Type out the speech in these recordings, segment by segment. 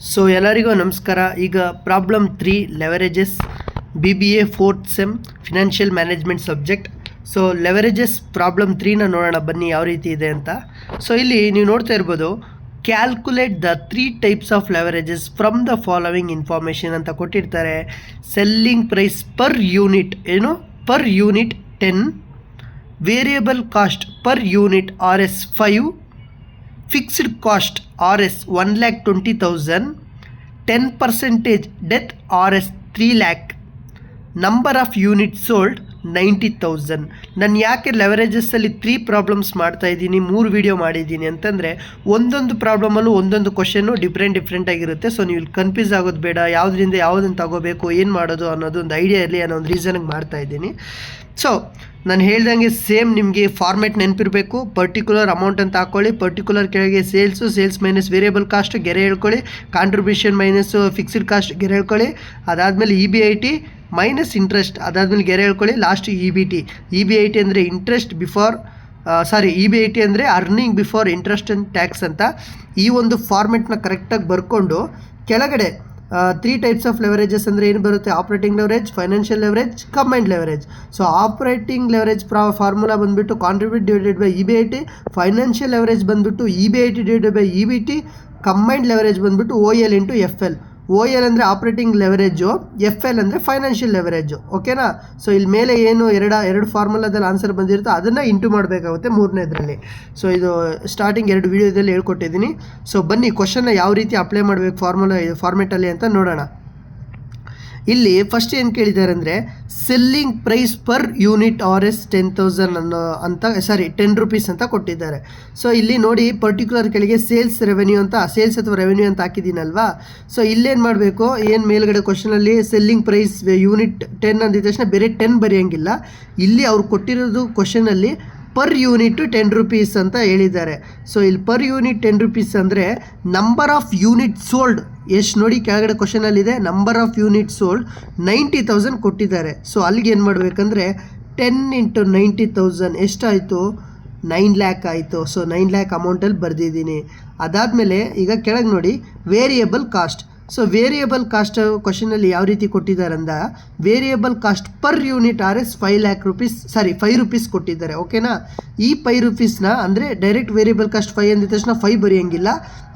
So ಎಲ್ಲರಿಗೂ ನಮಸ್ಕಾರ. ಈಗ problem 3 leverages BBA 4th sem financial management subject. So leverages problem 3ನ ನೋಡೋಣ ಬನ್ನಿ ಯಾವ ರೀತಿ ಇದೆ ಅಂತ. ಸೊ ಇಲ್ಲಿ ನೀವು ನೋಡ್ತಾ ಇರ್ಬೋದು, calculate the 3 types of leverages from the following information ಅಂತ ಕೊಟ್ಟಿರ್ತಾರೆ. Selling price per unit per unit 10, variable cost per unit RS 5, fixed cost RS 1,20,000, 10% debt RS 3 lakh, number of unit sold 90,000. ನಾನು ಯಾಕೆ ಲೆವರೇಜಸ್ಸಲ್ಲಿ 3 problems ಮಾಡ್ತಾ ಇದ್ದೀನಿ, 3 video ಮಾಡಿದ್ದೀನಿ ಅಂತಂದರೆ ಒಂದೊಂದು ಪ್ರಾಬ್ಲಮಲ್ಲೂ ಒಂದೊಂದು ಕ್ವಶನ್ನು ಡಿಫ್ರೆಂಟ್ ಆಗಿರುತ್ತೆ. ಸೊ ನೀವು ಕನ್ಫ್ಯೂಸ್ ಆಗೋದು ಬೇಡ, ಯಾವುದರಿಂದ ಯಾವುದನ್ನು ತಗೋಬೇಕು, ಏನು ಮಾಡೋದು ಅನ್ನೋದು ಒಂದು ಐಡಿಯಾ ಇರಲಿ ಅನ್ನೋ ಒಂದು ರೀಸನ್ಗೆ ಮಾಡ್ತಾ ಇದ್ದೀನಿ. ಸೊ ನಾನು ಹೇಳ್ದಂಗೆ ಸೇಮ್ ನಿಮಗೆ ಫಾರ್ಮೆಟ್ ನೆನಪಿರಬೇಕು. ಪರ್ಟಿಕ್ಯುಲರ್ ಅಮೌಂಟ್ ಅಂತ ಹಾಕ್ಕೊಳ್ಳಿ, ಪರ್ಟಿಕ್ಯುಲರ್ ಕೆಳಗೆ ಸೇಲ್ಸ್ ಮೈನಸ್ ವೇರಿಯಬಲ್ ಕಾಸ್ಟ್ ಗೆರೆ ಹೇಳ್ಕೊಳ್ಳಿ, ಕಾಂಟ್ರಿಬ್ಯೂಷನ್ ಮೈನಸ್ ಫಿಕ್ಸ್ಡ್ ಕಾಸ್ಟ್ ಗೆರೆ ಹೇಳ್ಕೊಳ್ಳಿ, ಅದಾದಮೇಲೆ EBIT ಮೈನಸ್ ಇಂಟ್ರೆಸ್ಟ್ ಅದಾದಮೇಲೆ ಗೆರೆ ಹೇಳ್ಕೊಳ್ಳಿ, ಲಾಸ್ಟ್ EBT. EBIT ಅಂದರೆ ಇಂಟ್ರೆಸ್ಟ್ ಬಿಫೋರ್ EBIT ಅಂದರೆ earning before interest and tax ಅಂತ. ಈ ಒಂದು ಫಾರ್ಮೆಟ್ನ ಕರೆಕ್ಟಾಗಿ ಬರ್ಕೊಂಡು ಕೆಳಗಡೆ 3 ಟೈಪ್ಸ್ ಆಫ್ ಲೆವರೇಜಸ್ ಅಂದರೆ ಏನು ಬರುತ್ತೆ, operating leverage, financial leverage, combined leverage. So operating leverage formula ಬಂದುಬಿಟ್ಟು contribute divided by EBIT, financial leverage ಬಂದುಬಿಟ್ಟು EBIT divided by EBT, combined leverage ಬಂದುಬಿಟ್ಟು OL ಇಂಟು FL. OL ಅಂದರೆ ಆಪ್ರೇಟಿಂಗ್ ಲೆವರೇಜು, FL ಅಂದರೆ financial leverage. ಓಕೆನಾ? So ಇಲ್ಲಿ ಮೇಲೆ ಏನು ಎರಡು ಫಾರ್ಮುಲಾದಲ್ಲಿ ಆನ್ಸರ್ ಬಂದಿರುತ್ತೋ ಅದನ್ನು ಇಂಟು ಮಾಡಬೇಕಾಗುತ್ತೆ ಮೂರನೇದರಲ್ಲಿ. ಸೊ ಇದು ಸ್ಟಾರ್ಟಿಂಗ್ 2 ವೀಡಿಯೋದಲ್ಲಿ ಹೇಳ್ಕೊಟ್ಟಿದ್ದೀನಿ. ಸೊ ಬನ್ನಿ ಕ್ವಶನ್ನ ಯಾವ ರೀತಿ ಅಪ್ಲೈ ಮಾಡಬೇಕು ಫಾರ್ಮೆಟಲ್ಲಿ ಅಂತ ನೋಡೋಣ. ಇಲ್ಲಿ ಫಸ್ಟ್ ಏನು ಕೇಳಿದ್ದಾರೆ ಅಂದರೆ selling price per unit RS 10,000 10 rupees ಅಂತ ಕೊಟ್ಟಿದ್ದಾರೆ. ಸೊ ಇಲ್ಲಿ ನೋಡಿ ಪರ್ಟಿಕ್ಯುಲರ್ ಕೆಳಗೆ ಸೇಲ್ಸ್ ಅಥವಾ ರೆವೆನ್ಯೂ ಅಂತ ಹಾಕಿದ್ದೀನಲ್ವಾ. ಸೊ ಇಲ್ಲೇನು ಮಾಡಬೇಕು, ಏನು ಮೇಲ್ಗಡೆ ಕ್ವಶನಲ್ಲಿ ಸೆಲ್ಲಿಂಗ್ ಪ್ರೈಸ್ ಯೂನಿಟ್ 10 ಅಂದಿದ ತಕ್ಷಣ ಬೇರೆ 10 ಬರೆಯೋಂಗಿಲ್ಲ. ಇಲ್ಲಿ ಅವ್ರು ಕೊಟ್ಟಿರೋದು ಕ್ವಶನಲ್ಲಿ ಪರ್ ಯೂನಿಟ್ 10 ರೂಪೀಸ್ ಅಂತ ಹೇಳಿದ್ದಾರೆ. ಸೊ ಇಲ್ಲಿ ಪರ್ ಯೂನಿಟ್ 10 ರೂಪೀಸ್ ಅಂದರೆ ನಂಬರ್ ಆಫ್ ಯೂನಿಟ್ ಸೋಲ್ಡ್ ಎಷ್ಟು ನೋಡಿ ಕೆಳಗಡೆ ಕ್ವಶನಲ್ಲಿದೆ, ನಂಬರ್ ಆಫ್ ಯೂನಿಟ್ ಸೋಲ್ಡ್ 90,000 ಕೊಟ್ಟಿದ್ದಾರೆ. ಸೊ ಅಲ್ಲಿಗೆ ಏನು ಮಾಡಬೇಕಂದ್ರೆ 10 × 90,000 ಎಷ್ಟಾಯಿತು, 9 lakh ಆಯಿತು. ಸೊ 9 lakh ಅಮೌಂಟಲ್ಲಿ ಬರೆದಿದ್ದೀನಿ. ಅದಾದಮೇಲೆ ಈಗ ಕೆಳಗೆ ನೋಡಿ variable cost. So variable cost ಕ್ವಶನಲ್ಲಿ ಯಾವ ರೀತಿ ಕೊಟ್ಟಿದ್ದಾರೆ ಅಂದ್ರೆ variable cost per unit RS 5 rupees ಕೊಟ್ಟಿದ್ದಾರೆ. ಓಕೆನಾ? ಈ 5 ರೂಪೀಸ್ನ ಅಂದರೆ ಡೈರೆಕ್ಟ್ ವೇರಿಯಬಲ್ ಕಾಸ್ಟ್ 5 ಅಂದಿದ ತಕ್ಷಣ 5 ಬರೆಯೋಂಗಿಲ್ಲ.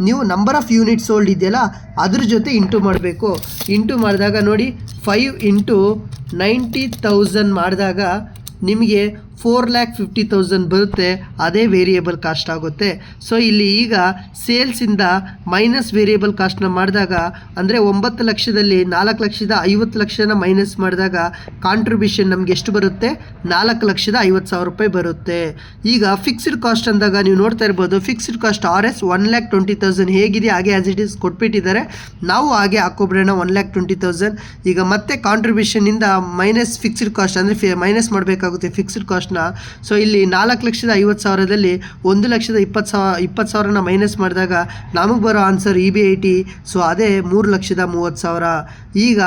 ನೀವು ನಂಬರ್ ಆಫ್ ಯೂನಿಟ್ ಸೋಲ್ಡ್ ಇದೆಯಲ್ಲ ಅದ್ರ ಜೊತೆ ಇಂಟು ಮಾಡಬೇಕು. ಇಂಟು ಮಾಡಿದಾಗ ನೋಡಿ 5 × 90,000 ಮಾಡಿದಾಗ ನಿಮಗೆ 4,50,000 ಬರುತ್ತೆ. ಅದೇ ವೇರಿಯಬಲ್ ಕಾಸ್ಟ್ ಆಗುತ್ತೆ. ಸೊ ಇಲ್ಲಿ ಈಗ ಸೇಲ್ಸಿಂದ ಮೈನಸ್ ವೇರಿಯಬಲ್ ಕಾಸ್ಟ್ನ ಮಾಡಿದಾಗ ಅಂದರೆ 9 ಲಕ್ಷದಲ್ಲಿ 4,50,000 ಮೈನಸ್ ಮಾಡಿದಾಗ ಕಾಂಟ್ರಿಬ್ಯೂಷನ್ ನಮಗೆ ಎಷ್ಟು ಬರುತ್ತೆ, 4,50,000 ರೂಪಾಯಿ ಬರುತ್ತೆ. ಈಗ ಫಿಕ್ಸ್ಡ್ ಕಾಸ್ಟ್ ಅಂದಾಗ ನೀವು ನೋಡ್ತಾ ಇರ್ಬೋದು, ಫಿಕ್ಸ್ಡ್ ಕಾಸ್ಟ್ RS 1,20,000 ಹೇಗಿದೆ ಹಾಗೆ ಆ್ಯಸ್ ಇಟ್ ಈಸ್ ಕೊಟ್ಬಿಟ್ಟಿದ್ದಾರೆ. ನಾವು ಹಾಗೆ ಹಾಕೋಬಿಡೋಣ 1,20,000. ಈಗ ಮತ್ತೆ ಕಾಂಟ್ರಿಬ್ಯೂಷನಿಂದ ಮೈನಸ್ ಫಿಕ್ಸ್ಡ್ ಕಾಸ್ಟ್ ಅಂದರೆ ಮೈನಸ್ ಮಾಡಬೇಕಾಗುತ್ತೆ ಫಿಕ್ಸ್ಡ್ ಕಾಸ್ಟ್. ಸೊ ಇಲ್ಲಿ 4,50,000ದಲ್ಲಿ 1,20,000 ಮೈನಸ್ ಮಾಡಿದಾಗ ನಮಗೆ ಬರೋ ಆನ್ಸರ್ EBIT. ಸೊ ಅದೇ 3,30,000. ಈಗ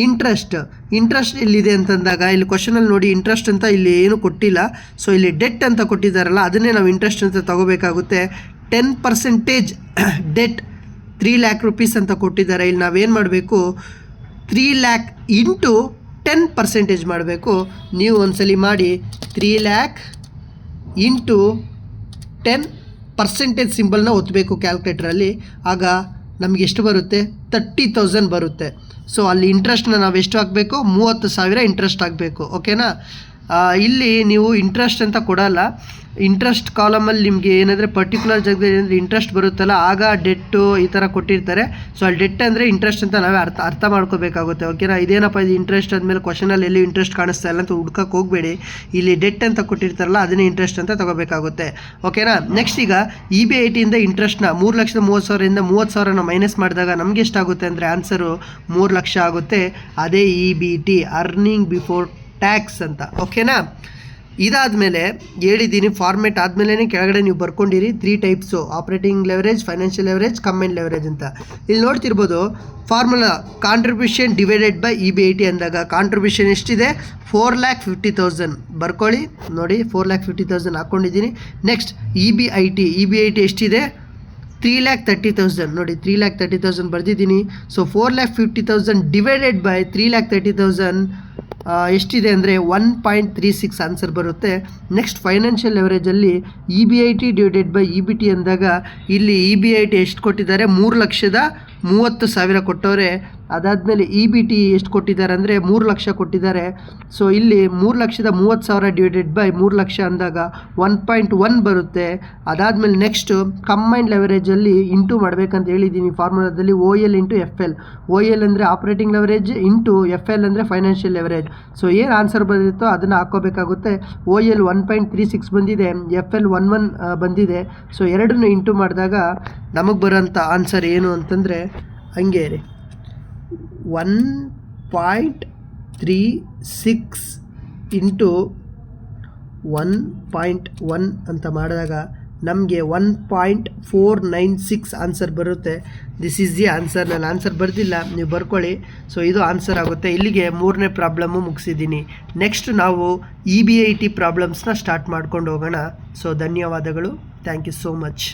ಇಂಟ್ರೆಸ್ಟ್ ಇಲ್ಲಿದೆ ಅಂತಂದಾಗ ಇಲ್ಲಿ ಕ್ವಶನಲ್ಲಿ ನೋಡಿ ಇಂಟ್ರೆಸ್ಟ್ ಅಂತ ಇಲ್ಲಿ ಏನು ಕೊಟ್ಟಿಲ್ಲ. ಸೊ ಇಲ್ಲಿ ಡೆಟ್ ಅಂತ ಕೊಟ್ಟಿದ್ದಾರಲ್ಲ ಅದನ್ನೇ ನಾವು ಇಂಟ್ರೆಸ್ಟ್ ಅಂತ ತಗೋಬೇಕಾಗುತ್ತೆ. 10% ಡೆಟ್ 3 lakh ರೂಪೀಸ್ ಅಂತ ಕೊಟ್ಟಿದ್ದಾರೆ. ಇಲ್ಲಿ ನಾವೇನು ಮಾಡಬೇಕು, 3 lakh ಇಂಟು 10% ಮಾಡಬೇಕು. ನೀವು ಒಂದ್ಸಲಿ ಮಾಡಿ 3 lakh ಇಂಟು 10% ಸಿಂಬಲ್ನ ಒತ್ತಬೇಕು ಕ್ಯಾಲ್ಕುಲೇಟ್ರಲ್ಲಿ. ಆಗ ನಮಗೆ ಎಷ್ಟು ಬರುತ್ತೆ, 30,000 ಬರುತ್ತೆ. ಸೊ ಅಲ್ಲಿ ಇಂಟ್ರೆಸ್ಟ್ನ ನಾವು ಎಷ್ಟು ಹಾಕಬೇಕು, 30,000 ಇಂಟ್ರೆಸ್ಟ್ ಹಾಕಬೇಕು. ಓಕೆನಾ? ಇಲ್ಲಿ ನೀವು ಇಂಟ್ರೆಸ್ಟ್ ಅಂತ ಕೊಡಲ್ಲ. ಇಂಟ್ರೆಸ್ಟ್ ಕಾಲಮಲ್ಲಿ ನಿಮಗೆ ಏನಂದರೆ ಪರ್ಟಿಕ್ಯುಲರ್ ಜಾಗದಲ್ಲಿ ಏನಂದರೆ ಇಂಟ್ರೆಸ್ಟ್ ಬರುತ್ತಲ್ಲ ಆಗ ಡೆಟ್ಟು ಈ ಥರ ಕೊಟ್ಟಿರ್ತಾರೆ. ಸೊ ಅಲ್ಲಿ ಡೆಟ್ ಅಂದರೆ ಇಂಟ್ರೆಸ್ಟ್ ಅಂತ ನಾವೇ ಅರ್ಥ ಮಾಡ್ಕೋಬೇಕಾಗುತ್ತೆ. ಓಕೆನಾ? ಇದೇನಪ್ಪ ಇದು ಇಂಟ್ರೆಸ್ಟ್ ಅಂದಮೇಲೆ ಕ್ವಶನಲ್ಲಿ ಎಲ್ಲಿ ಇಂಟ್ರೆಸ್ಟ್ ಕಾಣಿಸ್ತಾ ಇಲ್ಲ ಅಂತ ಹುಡ್ಕಕ್ಕೆ ಹೋಗಬೇಡಿ. ಇಲ್ಲಿ ಡೆಟ್ ಅಂತ ಕೊಟ್ಟಿರ್ತಾರಲ್ಲ ಅದನ್ನೇ ಇಂಟ್ರೆಸ್ಟ್ ಅಂತ ತಗೋಬೇಕಾಗುತ್ತೆ. ಓಕೆನಾ? ನೆಕ್ಸ್ಟ್ ಈಗ EBITಯಿಂದ ಇಂಟ್ರೆಸ್ಟ್ನ 3,30,000ರಿಂದ 30,000ನ ಮೈನಸ್ ಮಾಡಿದಾಗ ನಮಗೆ ಎಷ್ಟಾಗುತ್ತೆ ಅಂದರೆ ಆನ್ಸರು 3 ಲಕ್ಷ ಆಗುತ್ತೆ. ಅದೇ EBT, ಅರ್ನಿಂಗ್ ಬಿಫೋರ್ ಟ್ಯಾಕ್ಸ್ ಅಂತ. ಓಕೆನಾ? ಇದಾದಮೇಲೆ ಹೇಳಿದ್ದೀನಿ ಫಾರ್ಮೆಟ್ ಆದಮೇಲೆ ಕೆಳಗಡೆ ನೀವು ಬರ್ಕೊಂಡಿರಿ 3 types, operating leverage, financial leverage, combined leverage ಅಂತ. ಇಲ್ಲಿ ನೋಡ್ತಿರ್ಬೋದು formula contribution divided by EBIT ಅಂದಾಗ ಕಾಂಟ್ರಿಬ್ಯೂಷನ್ ಎಷ್ಟಿದೆ, 4,50,000 ಬರ್ಕೊಳ್ಳಿ. ನೋಡಿ 4,50,000 ಹಾಕ್ಕೊಂಡಿದ್ದೀನಿ. ನೆಕ್ಸ್ಟ್ EBIT ಎಷ್ಟಿದೆ, 3,30,000 ನೋಡಿ 3,30,000 ಬರೆದಿದ್ದೀನಿ. ಸೊ 4,50,000 ಡಿವೈಡೆಡ್ ಬೈ 3,30,000 ಎಷ್ಟಿದೆ ಅಂದರೆ 1.36 ಆನ್ಸರ್ ಬರುತ್ತೆ. ನೆಕ್ಸ್ಟ್ ಫೈನಾನ್ಷಿಯಲ್ ಲೆವರೇಜಲ್ಲಿ EBIT ಡಿವೈಡೆಡ್ ಬೈ EBT ಅಂದಾಗ ಇಲ್ಲಿ EBIT ಎಷ್ಟು ಕೊಟ್ಟಿದ್ದಾರೆ, 3,30,000 ಕೊಟ್ಟವ್ರೆ. ಅದಾದಮೇಲೆ EBT ಎಷ್ಟು ಕೊಟ್ಟಿದ್ದಾರೆ ಅಂದರೆ 3 ಲಕ್ಷ ಕೊಟ್ಟಿದ್ದಾರೆ. ಸೊ ಇಲ್ಲಿ 3,30,000 ಡಿವೈಡೆಡ್ ಬೈ 3 ಲಕ್ಷ ಅಂದಾಗ 1.1 ಬರುತ್ತೆ. ಅದಾದಮೇಲೆ ನೆಕ್ಸ್ಟು ಕಂಬೈನ್ಡ್ ಲೆವರೇಜಲ್ಲಿ ಇಂಟು ಮಾಡಬೇಕಂತ ಹೇಳಿದ್ದೀನಿ ಫಾರ್ಮುಲಾದಲ್ಲಿ, OL ಇಂಟು FL. OL ಅಂದರೆ ಆಪ್ರೇಟಿಂಗ್ ಲೆವರೇಜ್ ಇಂಟು FL ಅಂದರೆ ಫೈನಾನ್ಷಿಯಲ್ ಲೆವರೇಜ್. ಸೊ ಏನು ಆನ್ಸರ್ ಬಂದಿರುತ್ತೋ ಅದನ್ನು ಹಾಕ್ಕೋಬೇಕಾಗುತ್ತೆ. OL 1.36 ಬಂದಿದೆ, FL 11 ಬಂದಿದೆ. ಸೊ ಎರಡನ್ನೂ ಇಂಟು ಮಾಡಿದಾಗ ನಮಗೆ ಬರೋಂಥ ಆನ್ಸರ್ ಏನು ಅಂತಂದರೆ ಹಂಗೆ ರೀ 1.36 ಇಂಟು 1.1 ಅಂತ ಮಾಡಿದಾಗ ನಮಗೆ 1.496 ಆನ್ಸರ್ ಬರುತ್ತೆ. This is the answer. ನಾನು ಆನ್ಸರ್ ಬರ್ದಿಲ್ಲ, ನೀವು ಬರ್ಕೊಳ್ಳಿ. ಸೊ ಇದು ಆನ್ಸರ್ ಆಗುತ್ತೆ. ಇಲ್ಲಿಗೆ 3ನೇ ಪ್ರಾಬ್ಲಮ್ಮು ಮುಗಿಸಿದ್ದೀನಿ. ನೆಕ್ಸ್ಟ್ ನಾವು EBIT ಪ್ರಾಬ್ಲಮ್ಸ್ನ ಸ್ಟಾರ್ಟ್ ಮಾಡ್ಕೊಂಡು ಹೋಗೋಣ. ಸೊ ಧನ್ಯವಾದಗಳು. Thank you so much.